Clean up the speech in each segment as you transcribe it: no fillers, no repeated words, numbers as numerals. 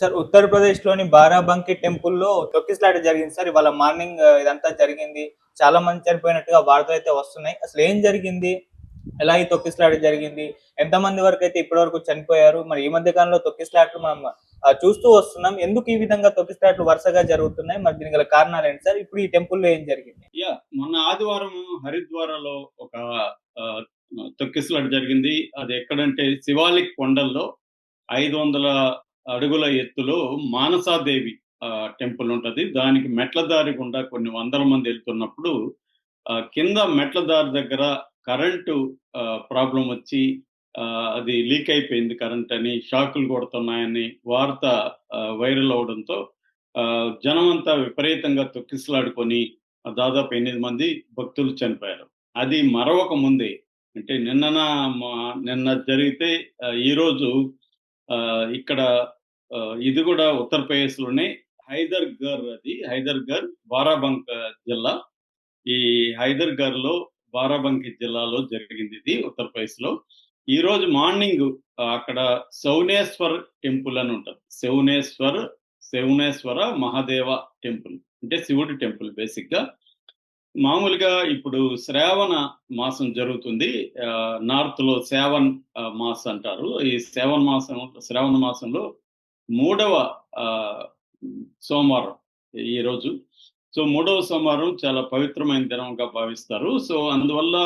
Sir ఉత్తరప్రదేశ్‌లోని బారాబంకీ టెంపుల్‌లో తొక్కిసలాట జరిగింది సార్. ఇవాళ మార్నింగ్ ఇదంతా జరిగింది. చాలా మంది చనిపోయినట్టుగా వార్తలైతే వస్తున్నాయి. అసలేం జరిగింది? ఎలా ఈ తొక్కిసలాట జరిగింది? ఎంతమంది వరకైతే ఇప్పటివరకు చనిపోయారు? మరి ఈ మధ్య కాలంలో తొక్కిసలాటలు మనం చూస్తూ వస్తున్నాం. ఎందుకు ఈ విధంగా తొక్కిసలాటలు వరుసగా జరుగుతున్నాయి? మరి దీనికి గల కారణాలేంటి సార్? ఇప్పుడు ఈ టెంపుల్‌లో ఏం జరిగింది? మొన్న ఆదివారం హరిద్వార్‌లో ఒక ఆహ్, తొక్కిసలాట జరిగింది. అది ఎక్కడంటే శివాలిక్ కొండల్లో 500 అడుగుల ఎత్తులో మానసాదేవి టెంపుల్ ఉంటది. దానికి మెట్ల దారి గుండా కొన్ని వందల మంది ఎళ్తున్నప్పుడు కింద మెట్ల దారి దగ్గర కరెంటు ప్రాబ్లమ్ వచ్చి అది లీక్ అయిపోయింది కరెంట్ అని, షాకులు కొడుతున్నాయని వార్త వైరల్ అవ్వడంతో జనమంతా విపరీతంగా తొక్కిసలాడుకొని దాదాపు 8 మంది భక్తులు చనిపోయారు. అది మరవక ముందే అంటే నిన్న జరిగితే ఈరోజు ఇక్కడ ఇది గూడా ఉత్తరప్రదేశ్‌లోనే హైదర్‌గర్ బారాబంక్ జిల్లా. ఈ హైదర్‌గర్‌లో బారాబంకీ జిల్లాలో జరిగిందిది ఉత్తరప్రదేశ్‌లో. ఈరోజు మార్నింగ్ అక్కడ సౌనేశ్వర్ టెంపుల్ అని ఉంటది. శౌనేశ్వర మహాదేవ టెంపుల్. అంటే శివుడి టెంపుల్ బేసిక్‌గా. మామూలుగా ఇప్పుడు శ్రావణ మాసం జరుగుతుంది. నార్త్‌లో మాస్ అంటారు. ఈ శ్రావణ మాసంలో మూడవ ఆహ్, సోమవారం ఈరోజు. సో, మూడవ సోమవారం చాలా పవిత్రమైన దినంగా భావిస్తారు. సో, అందువల్ల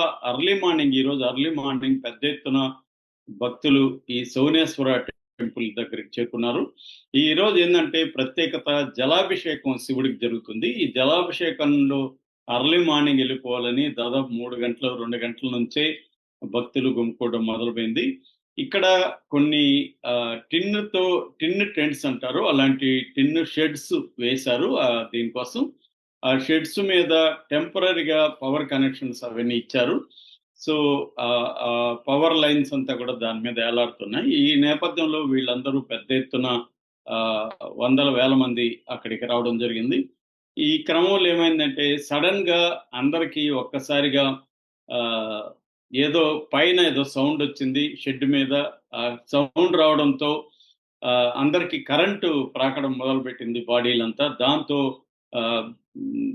ఈరోజు ఎర్లీ మార్నింగ్ పెద్ద ఎత్తున భక్తులు ఈ సౌనేశ్వర టెంపుల్ దగ్గరికి చేరుకున్నారు. ఈరోజు ఏందంటే ప్రత్యేకత జలాభిషేకం శివుడికి జరుగుతుంది. ఈ జలాభిషేకంలో ఎర్లీ మార్నింగ్ ఎళ్ళిపోవాలని దాదాపు 3 గంటలు, 2 గంటల నుంచే భక్తులు గుమికూడడం మొదలుపెయింది. ఇక్కడ కొన్ని టిన్ టెంట్స్ అంటారు. అలాంటి టిన్ షెడ్స్ వేశారు దీనికోసం. ఆ షెడ్స్ మీద టెంపరరీగా పవర్ కనెక్షన్స్ అవన్నీ ఇచ్చారు. సో, పవర్ లైన్స్ అంతా కూడా దాని మీద ఏలాడుతున్నాయి. ఈ నేపథ్యంలో వీళ్ళందరూ పెద్ద ఎత్తున వందల వేల మంది అక్కడికి రావడం జరిగింది. ఈ క్రమంలో ఏమైందంటే సడెన్‌గా అందరికి ఒక్కసారిగా ఆహ్, ఏదో పైన ఏదో సౌండొచ్చింది షెడ్ మీద. సౌండ్ రావడంతో అందరికి కరెంటు ప్రాకడం మొదలుపెట్టింది బాడీలంతా. దాంతో ఆహ్, హ్మ్,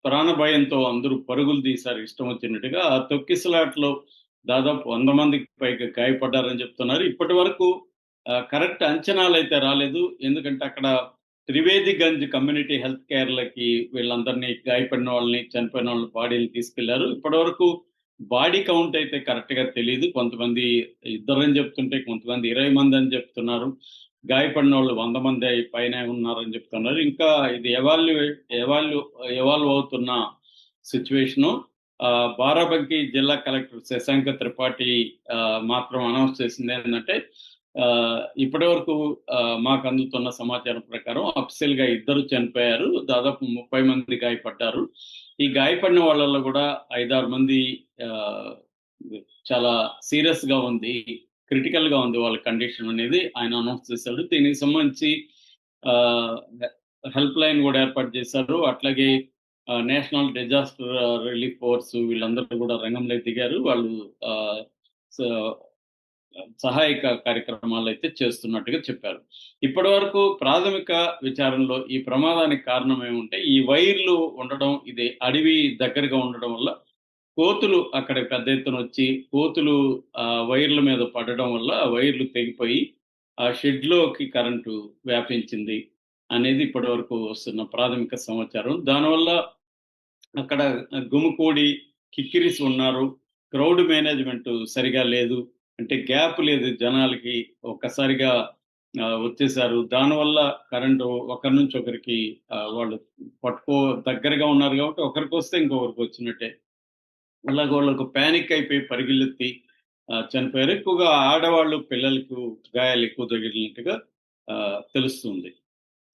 ప్రాణభయంతో అందరూ పరుగులు తీశారు ఇష్టం వచ్చినట్టుగా. ఆ తొక్కిసలాటలో దాదాపు 100 మందికి పైగా గాయపడ్డారని చెప్తున్నారు. ఇప్పటివరకు కరెక్ట్ అంచనాలైతే రాలేదు. ఎందుకంటే అక్కడ త్రివేదిగంజ్ కమ్యూనిటీ హెల్త్ కేర్‌లకి వీళ్ళందరినీ గాయపడిన వాళ్ళని, చనిపోయిన వాళ్ళ బాడీలు తీసుకెళ్లారు. ఇప్పటివరకు బాడీ కౌంట్ అయితే కరెక్ట్‌గా తెలీదు. కొంతమంది ఇద్దరని చెప్తుంటే, కొంతమంది 20 మందని చెప్తున్నారు. గాయపడినోళ్ళు 100 మంది పైనే ఉన్నారని చెప్తున్నారు. ఇంకా ఇది ఎవాల్వ్ అవుతున్న సిట్యుయేషను. బారాబంకీ జిల్లా కలెక్టర్ శశాంక త్రిపాఠి మాత్రం అనౌన్స్ చేసిందేంటంటే ఇప్పటివరకు మాకు అందుతున్న సమాచారం ప్రకారం అఫీషియల్‌గా ఇద్దరు చనిపోయారు. దాదాపు 30 మంది గాయపడ్డారు. ఈ గాయపడిన వాళ్ళలో గూడా 5, 6 మంది ఆహ్, చాలా సీరియస్‌గా ఉంది. క్రిటికల్‌గా ఉంది వాళ్ళ కండిషన్ అనేది ఆయన అనౌన్స్ చేశాడు. దీనికి సంబంధించి ఆహ్, హెల్ప్ లైన్ గూడా ఏర్పాటు చేశారు. అట్లాగే నేషనల్ డిజాస్టర్ రిలీఫ్ ఫోర్స్ వీళ్ళందరూ గూడా రంగంలోకి దిగారు. వాళ్ళు ఆహ్, స సహాయక కార్యక్రమాలైతే చేస్తున్నట్టుగా చెప్పారు. ఇప్పటివరకు ప్రాథమిక విచారణలో ఈ ప్రమాదానికి కారణం ఏమంటే, ఈ వైర్లు ఉండడం, ఇది అడవి దగ్గరగా ఉండడం వల్ల కోతులు అక్కడ పెద్ద ఎత్తునొచ్చి, కోతులు వైర్ల మీద పడడం వల్ల ఆ వైర్లు తెగిపోయి, ఆ షెడ్‌లోకి కరెంటు వ్యాపించింది అనేది ఇప్పటివరకు వస్తున్న ప్రాథమిక సమాచారం. దానివల్ల అక్కడ గుమికూడి కిక్కిరిసి ఉన్నారు. క్రౌడ్ మేనేజ్‌మెంట్ సరిగా లేదు. అంటే గ్యాప్ లేదు జనాలకి. ఒక్కసారిగా వచ్చేసారు. దానివల్ల కరెంటు ఒకరి నుంచి ఒకరికి వాళ్ళు పట్టుకో దగ్గరగా ఉన్నారు కాబట్టి ఒకరికొస్తే ఇంకొకరికొచ్చినట్టే. అలాగ వాళ్ళకు పానిక్ అయిపోయి పరిగెలెత్తి చనిపోయారు. ఎక్కువగా ఆడవాళ్ళు, పిల్లలకు గాయాలు ఎక్కువ తగిలినట్టుగా తెలుస్తుంది.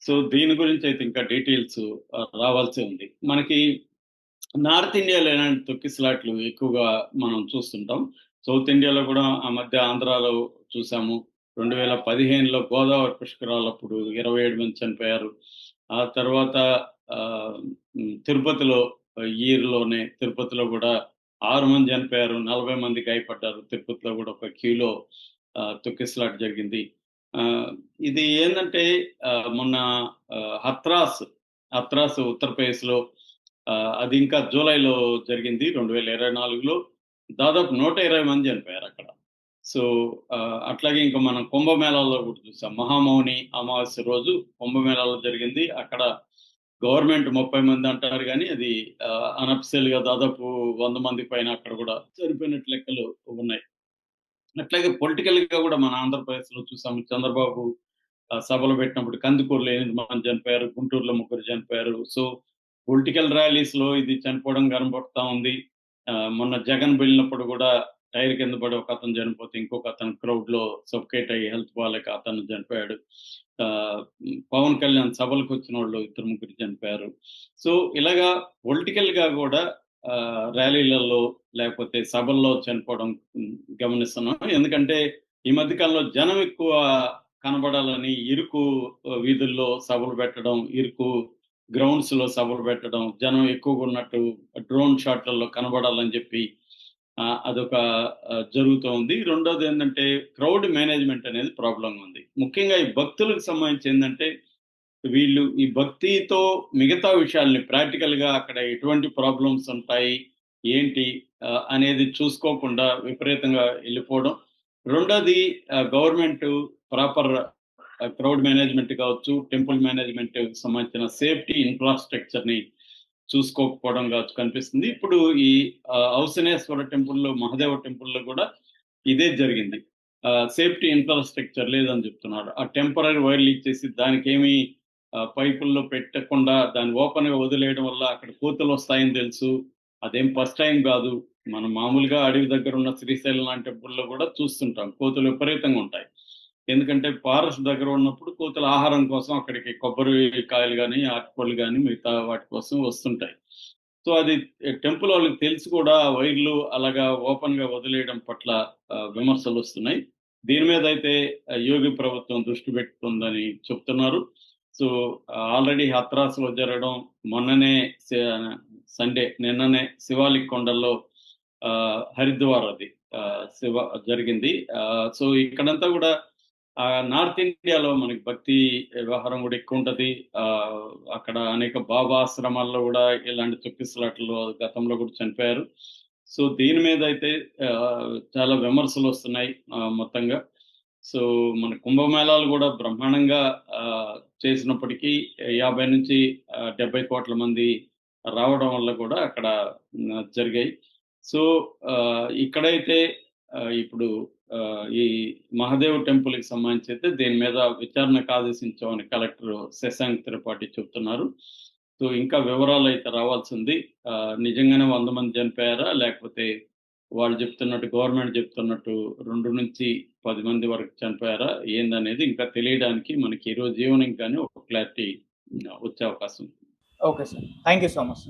సో, దీని గురించయితే ఇంకా డీటెయిల్స్ రావాల్సి ఉంది. మనకి నార్త్ ఇండియాలో ఇలాంటి తొక్కిసలాట్లు ఎక్కువగా మనం చూస్తుంటాం. సౌత్ ఇండియాలో కూడా ఆ మధ్య ఆంధ్రాలో చూసాము. 2015లో గోదావరి పుష్కరాలప్పుడు 27 మంది చనిపోయారు. ఆ తర్వాత తిరుపతిలో ఈ ఇయర్‌లోనే తిరుపతిలో గూడా 6 మంది చనిపోయారు. 40 మంది గాయపడ్డారు. తిరుపతిలో గూడా ఒక క్యూలో తొక్కిసలాట జరిగింది. ఆహ్, ఇది ఏందంటే మొన్న హత్రాస్ ఉత్తరప్రదేశ్‌లో అది ఇంకా జూలైలో జరిగింది 2024లో. దాదాపు 120 మంది చనిపోయారక్కడ. సో, అట్లాగే ఇంకా మనం కుంభమేళాలో కూడా చూసాం. మహామౌని అమావాస్య రోజు కుంభమేళాలో జరిగింది. అక్కడ గవర్నమెంట్ 30 మంది అంటారు గానీ, అది అన్‌అఫిషియల్‌గా దాదాపు 100 మందికి పైన అక్కడ కూడా చనిపోయినట్టు లెక్కలు ఉన్నాయి. అట్లాగే పొలిటికల్‌గా కూడా మన ఆంధ్రప్రదేశ్‌లో చూసాము. చంద్రబాబు సభలు పెట్టినప్పుడు కందుకూరులో 8 మంది చనిపోయారు. గుంటూరులో ముగ్గురు చనిపోయారు. సో, పొలిటికల్ ర్యాలీస్‌లో ఇది చనిపోవడం కనపడతా ఉంది. మొన్న జగన్ వెళ్ళినప్పుడు కూడా టైర్ కింద పడి ఒకతను చనిపోతే, ఇంకొకతను క్రౌడ్‌లో సఫోకేట్ అయ్యి హెల్త్ బాలేక అతను చనిపోయాడు. పవన్ కళ్యాణ్ సభలకొచ్చినోళ్ళు ఇద్దరు, ముగ్గురు చనిపోయారు. సో, ఇలాగా పొలిటికల్‌గా గూడా ర్యాలీలలో లేకపోతే సభల్లో చనిపోవడం గమనిస్తున్నాం. ఎందుకంటే ఈ మధ్య కాలంలో జనం ఎక్కువ కనబడాలని ఇరుకు వీధుల్లో సభలు పెట్టడం, ఇరుకు గ్రౌండ్స్‌లో సభలు పెట్టడం, జనం ఎక్కువగున్నట్టు డ్రోన్ షాట్‌లలో కనబడాలని జెప్పి అదొక జరుగుతూ ఉంది. రెండోదేందంటే క్రౌడ్ మేనేజ్‌మెంట్ అనేది ప్రాబ్లమ్‌గా ఉంది. ముఖ్యంగా ఈ భక్తులకు సంబంధించి ఏందంటే, వీళ్ళు ఈ భక్తితో మిగతా విషయాల్ని ప్రాక్టికల్‌గా అక్కడ ఎటువంటి ప్రాబ్లమ్స్ ఉంటాయి, ఏంటి అనేది చూసుకోకుండా విపరీతంగా ఎళ్ళిపోవడం. రెండోది గవర్నమెంటు ప్రాపర్ క్రౌడ్ మేనేజ్‌మెంట్ కావచ్చు, టెంపుల్ మేనేజ్‌మెంట్‌కి సంబంధించిన సేఫ్టీ ఇన్‌ఫ్రాస్ట్రక్చర్‌ని చూసుకోకపోవడం కావచ్చు కనిపిస్తుంది. ఇప్పుడు ఈ ఔసనేశ్వర టెంపుల్‌లో, మహాదేవ టెంపుల్‌లో కూడా ఇదే జరిగింది. సేఫ్టీ ఇన్‌ఫ్రాస్ట్రక్చర్ లేదని చెప్తున్నారు. ఆ టెంపరరీ వైర్‌లు ఇచ్చేసి దానికేమి పైపుల్లో పెట్టకుండా దాన్ని ఓపెన్‌గా వదిలేయడం వల్ల అక్కడ కోతులొస్తాయని తెలుసు. అదేం ఫస్ట్ టైమ్ గాదు. మనం మామూలుగా అడవి దగ్గర ఉన్న శ్రీశైలం లాంటి టెంపుల్‌లో కూడా చూస్తుంటాం. కోతులు విపరీతంగా ఉంటాయి. ఎందుకంటే ఫారెస్ట్ దగ్గర ఉన్నప్పుడు కోతుల ఆహారం కోసం అక్కడికి కొబ్బరి కాయలు గాని, అరటిపళ్ళు గాని మిగతా వాటి కోసం వస్తుంటాయి. సో, అది టెంపుల్ వాళ్ళకి తెలిసి కూడా వైర్లు అలాగా ఓపెన్‌గా వదిలేయడం పట్ల విమర్శలొస్తున్నాయి. దీని మీదయితే యోగి ప్రభుత్వం దృష్టి పెడుతుందని చెప్తున్నారు. సో, ఆల్రెడీ హత్రాస్‌లో జరగడం, మొన్ననే నిన్ననే శివాలిక్ కొండల్లో హరిద్వార్ అది జరిగింది. సో, ఇక్కడంతా గూడా నార్త్ ఇండియాలో మనకి భక్తి వ్యవహారం గూడా ఎక్కువుంటది. అక్కడ అనేక బాబా ఆశ్రమాల్లో గూడా ఇలాంటి తొక్కిసలాటల్లో గతంలో గూడా చనిపోయారు. సో, దీని మీదయితే చాలా విమర్శలొస్తున్నాయి మొత్తంగా. సో, మన కుంభమేళాలు గూడా బ్రహ్మాండంగా చేసినప్పటికీ 50-70 కోట్ల మంది రావడం వల్ల కూడా అక్కడ జరిగాయి. సో, ఇక్కడైతే ఇప్పుడు ఈ మహాదేవ్ టెంపుల్‌కి సంబంధించయితే దీని మీద విచారణకు ఆదేశించామని కలెక్టర్ శశాంక్ త్రిపాఠి చెప్తున్నారు. సో, ఇంకా వివరాలయితే రావాల్సుంది. నిజంగానే 100 మంది చనిపోయారా? లేకపోతే వాళ్ళు చెప్తున్నట్టు గవర్నమెంట్ చెప్తున్నట్టు 2-10 మంది వరకు చనిపోయారా? ఏందనేది ఇంకా తెలియడానికి మనకి ఈరోజు ఈవెనింగ్ గాని ఒక క్లారిటీ వచ్చే అవకాశం ఉంది. Okay sir. Thank you so much.